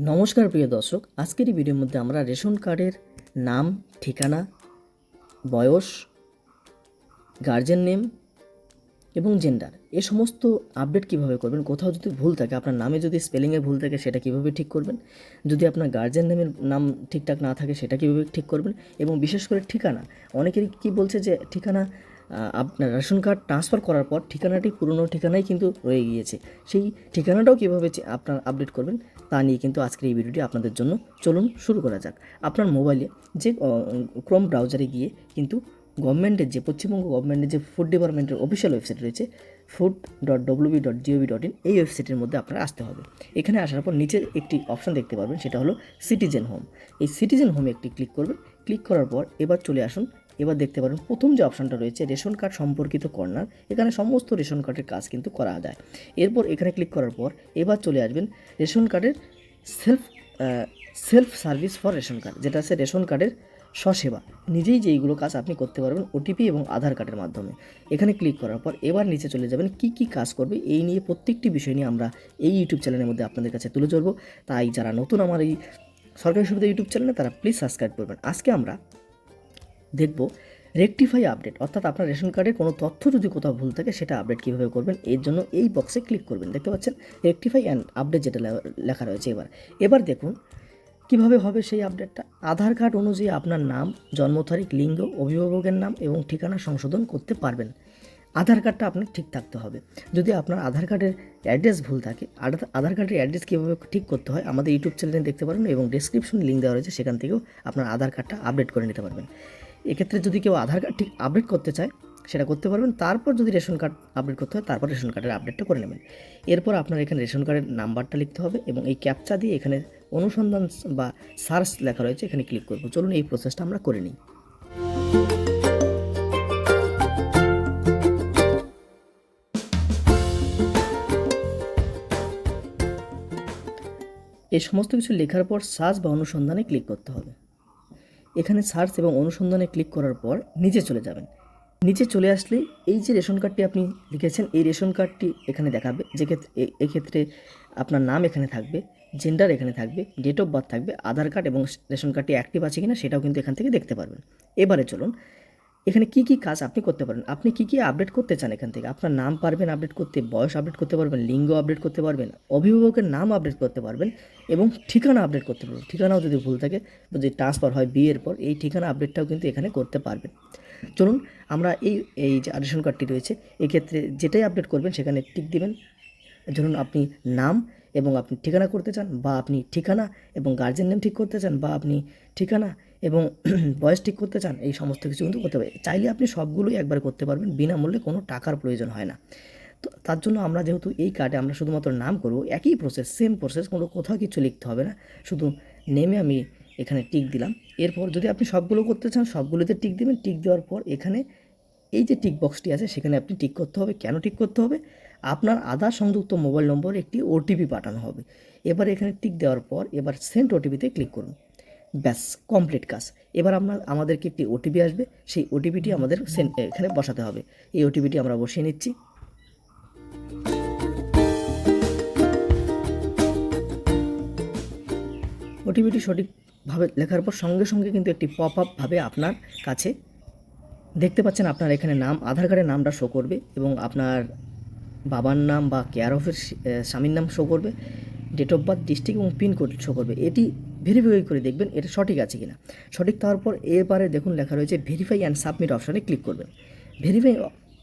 নমস্কার প্রিয় দর্শক, আজকের এই ভিডিওর মধ্যে আমরা রেশন কার্ডের নাম, ঠিকানা, বয়স, গার্জেন নেম এবং জেন্ডার এই সমস্ত আপডেট কিভাবে করবেন। কোথাও যদি ভুল থাকে, আপনার নামে যদি স্পেলিংয়ে ভুল থাকে সেটা কিভাবে ঠিক করবেন, যদি আপনার গার্জেন নেমের নাম ঠিকঠাক না থাকে সেটা কিভাবে ঠিক করবেন, এবং বিশেষ করে ঠিকানা। অনেকেরই কি বলছে যে ঠিকানা আপনার রেশন কার্ড ট্রান্সফার করার পর ঠিকানাটি পুরনো ঠিকানাই কিন্তু রয়ে গিয়েছে, সেই ঠিকানাটাও কীভাবে আপনার আপডেট করবেন তা নিয়ে কিন্তু আজকের এই ভিডিওটি আপনাদের জন্য। চলুন শুরু করা যাক। আপনার মোবাইলে যে ক্রোম ব্রাউজারে গিয়ে কিন্তু গভর্নমেন্টের যে পশ্চিমবঙ্গ গভর্নমেন্টের যে ফুড ডিপার্টমেন্টের অফিসিয়াল ওয়েবসাইট রয়েছে food.wb.gov.in, এই ওয়েবসাইটের মধ্যে আপনার আসতে হবে। এখানে আসার পর নিচে একটি অপশান দেখতে পারবেন, সেটা হলো সিটিজেন হোম। এই সিটিজেন হোমে একটি ক্লিক করবেন। ক্লিক করার পর এবার চলে আসুন। এবার দেখতে পারেন প্রথম যে অপশানটা রয়েছে রেশন কার্ড সম্পর্কিত কর্নার, এখানে সমস্ত রেশন কার্ডের কাজ কিন্তু করা যায়। এরপর এখানে ক্লিক করার পর এবার চলে আসবেন রেশন কার্ডের self service for ration card, যেটা আছে রেশন কার্ডের স্বসেবা, নিজেই যেইগুলো কাজ আপনি করতে পারবেন ওটিপি এবং আধার কার্ডের মাধ্যমে। এখানে ক্লিক করার পর এবার নিচে চলে যাবেন কি কি কাজ করবে এই নিয়ে প্রত্যেকটি বিষয় নিয়ে আমরা এই ইউটিউব চ্যানেলের মধ্যে আপনাদের কাছে তুলে ধরবো। তাই যারা নতুন আমার এই সরকারি সুবিধা ইউটিউব চ্যানেলে তারা প্লিজ সাবস্ক্রাইব করবেন। আজকে আমরা দেখব রেকটিফাই আপডেট, অর্থাৎ আপনার রেশন কার্ডের কোনো তথ্য যদি কোথাও ভুল থাকে সেটা আপডেট কীভাবে করবেন। এর জন্য এই বক্সে ক্লিক করবেন, দেখতে পাচ্ছেন রেকটিফাই অ্যান্ড আপডেট যেটা লেখা রয়েছে। এবার দেখুন কিভাবে হবে সেই আপডেটটা। আধার কার্ড অনুযায়ী আপনার নাম, জন্ম তারিখ, লিঙ্গ, অভিভাবকের নাম এবং ঠিকানা সংশোধন করতে পারবেন। আধার কার্ডটা আপনার ঠিক থাকতে হবে। যদি আপনার আধার কার্ডের অ্যাড্রেস ভুল থাকে, আধার কার্ডের অ্যাড্রেস কীভাবে ঠিক করতে হয় আমাদের ইউটিউব চ্যানেলে দেখতে পারেন, এবং ডেসক্রিপশনে লিঙ্ক দেওয়া রয়েছে, সেখান থেকেও আপনার আধার কার্ডটা আপডেট করে নিতে পারবেন। এক্ষেত্রে যদি কেউ আধার কার্ড ঠিক আপডেট করতে চায় সেটা করতে পারবেন। তারপর যদি রেশন কার্ড আপডেট করতে হয় তারপর রেশন কার্ডের আপডেটটা করে নেবেন। এরপর আপনার এখানে রেশন কার্ডের নাম্বারটা লিখতে হবে এবং এই ক্যাপচা দিয়ে এখানে অনুসন্ধান বা সার্চ লেখা রয়েছে, এখানে ক্লিক করব। চলুন এই প্রসেসটা আমরা করে নিই। এই সমস্ত কিছু লেখার পর সার্চ বা অনুসন্ধানে ক্লিক করতে হবে। এখানে সার্চ এবং অনুসন্ধানে ক্লিক করার পর নিচে চলে যাবেন। নিচে চলে আসলে এই যে রেশন কার্ডটি আপনি লিখেছেন এই রেশন কার্ডটি এখানে দেখাবে, যে ক্ষেত্রে এক্ষেত্রে আপনার নাম এখানে থাকবে, জেন্ডার এখানে থাকবে, ডেট অফ বার্থ থাকবে, আধার কার্ড এবং রেশন কার্ডটি অ্যাক্টিভ আছে কিনা সেটাও কিন্তু এখান থেকে দেখতে পারবেন। এবারে চলুন এখানে কি কি কাজ আপনি করতে পারেন, আপনি কি কি আপডেট করতে চান। এখান থেকে আপনার নাম পারবেন আপডেট করতে, বয়স আপডেট করতে পারবেন, লিঙ্গ আপডেট করতে পারবেন, অভিভাবকের নাম আপডেট করতে পারবেন এবং ঠিকানা আপডেট করতে পারবেন। ঠিকানাও যদি ভুল থাকে, যদি ট্রান্সফার হয় বিয়ের পর, এই ঠিকানা আপডেটটাও কিন্তু এখানে করতে পারবেন। চলুন আমরা এই যে রেশন কার্ডটি রয়েছে এক্ষেত্রে যেটাই আপডেট করবেন সেখানে টিক দিবেন। ধরুন আপনি নাম এবং আপনি ঠিকানা করতে চান, বা আপনি ঠিকানা এবং গার্জেন নেম ঠিক করতে চান, বা আপনি ঠিকানা এবং বয়স ঠিক করতে চান, এই সমস্ত কিছু কিন্তু করতে পারেন। চাইলে আপনি সবগুলোই একবার করতে পারবেন, বিনামূল্যে, কোনো টাকার প্রয়োজন হয় না। তো তার জন্য আমরা যেহেতু এই কার্ডে আমরা শুধুমাত্র নাম করব, একই প্রসেস, সেম প্রসেস, কোনো কোথাও কিছু লিখতে হবে না, শুধু নেমে আমি এখানে টিক দিলাম। এরপর যদি আপনি সবগুলো করতে চান সবগুলোতে টিক দেবেন। টিক দেওয়ার পর এখানে এই যে টিক বক্সটি আছে সেখানে আপনি টিক করতে হবে। কেন টিক করতে হবে? আপনার আধার সংযুক্ত মোবাইল নম্বরে একটি ওটিপি পাঠানো হবে। এবার এখানে টিক দেওয়ার পর এবার সেন্ড ওটিপিতে ক্লিক করুন। ব্যাস, কমপ্লিট কাজ। এবার আমাদেরকে একটি ওটিপি আসবে, সেই ওটিপিটি আমাদের এখানে বসাতে হবে। এই ওটিপিটি আমরা বসিয়ে নিচ্ছি। ওটিপিটি সঠিকভাবে লেখার পর সঙ্গে সঙ্গে কিন্তু একটি পপ আপ ভাবে আপনার কাছে দেখতে পাচ্ছেন, আপনার এখানে নাম, আধার কার্ডের নামটা শো করবে এবং আপনার বাবার নাম বা কেয়ার অফের স্বামীর নাম শো করবে, ডেট অফ বার্থ, ডিস্ট্রিক্ট এবং পিনকোড শো করবে। এটি ভেরিফাই করে দেখবেন এটা সঠিক আছে কিনা। সঠিক দেওয়ার পর এবারে দেখুন লেখা রয়েছে ভেরিফাই অ্যান্ড সাবমিট অপশানে ক্লিক করবেন। ভেরিফাই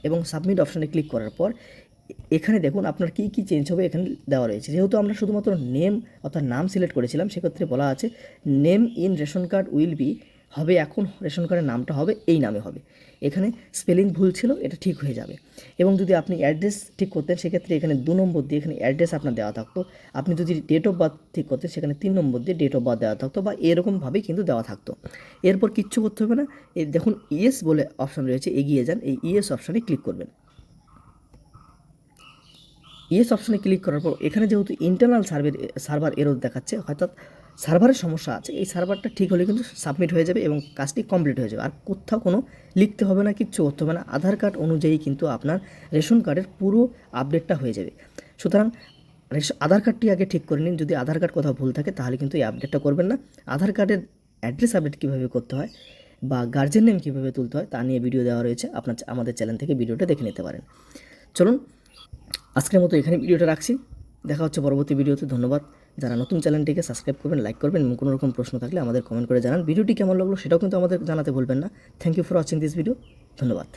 এবং সাবমিট অপশানে ক্লিক করার পর এখানে দেখুন আপনার কী কী চেঞ্জ হবে এখানে দেওয়া রয়েছে। যেহেতু আমরা শুধুমাত্র নেম অর্থাৎ নাম সিলেক্ট করেছিলাম, সেক্ষেত্রে বলা আছে name in ration card will be, হবে এখন রেশন কার্ডের নামটা হবে এই নামে হবে। এখানে স্পেলিং ভুল ছিল, এটা ঠিক হয়ে যাবে। এবং যদি আপনি অ্যাড্রেস ঠিক করতেন সেক্ষেত্রে এখানে 2 নম্বর দিয়ে এখানে অ্যাড্রেস আপনার দেওয়া থাকতো। আপনি যদি ডেট অফ বার্থ ঠিক করতেন সেখানে 3 নম্বর দিয়ে ডেট অফ বার্থ দেওয়া থাকতো, বা এরকমভাবেই কিন্তু দেওয়া থাকতো। এরপর কিচ্ছু করতে হবে না। এই দেখুন ইয়েস বলে অপশান রয়েছে, এগিয়ে যান, এই ইয়েস অপশানে ক্লিক করবেন। ইয়েস অপশানে ক্লিক করার পর এখানে যেহেতু ইন্টারনাল সার্ভার এরর দেখাচ্ছে, অর্থাৎ সার্ভারের সমস্যা আছে, এই সার্ভারটা ঠিক হলে কিন্তু সাবমিট হয়ে যাবে এবং কাজটি কমপ্লিট হয়ে যাবে। আর কোথাও কোনো লিখতে হবে না, কিচ্ছু করতে হবে না। আধার কার্ড অনুযায়ী কিন্তু আপনার রেশন কার্ডের পুরো আপডেটটা হয়ে যাবে। সুতরাং আধার কার্ডটি আগে ঠিক করে নিন। যদি আধার কার্ড কোথাও ভুল থাকে তাহলে কিন্তু এই আপডেটটা করবেন না। আধার কার্ডের অ্যাড্রেস আপডেট কীভাবে করতে হয় বা গার্জেন নেম কীভাবে তুলতে হয় তা নিয়ে ভিডিও দেওয়া রয়েছে, আমাদের চ্যানেল থেকে ভিডিওটা দেখে নিতে পারেন। চলুন আজকের মতো এখানে ভিডিওটা রাখছি, দেখা হচ্ছে পরবর্তী ভিডিওতে। ধন্যবাদ। যারা নতুন চ্যানেলটিকে সাবস্ক্রাইব করবেন, লাইক করবেন এবং কোনো রকম প্রশ্ন থাকলে আমাদের কমেন্ট করে জানান। ভিডিওটি কেমন লাগলো সেটাও কিন্তু আমাদের জানাতে ভুলবেন না। Thank you for watching this video. ধন্যবাদ।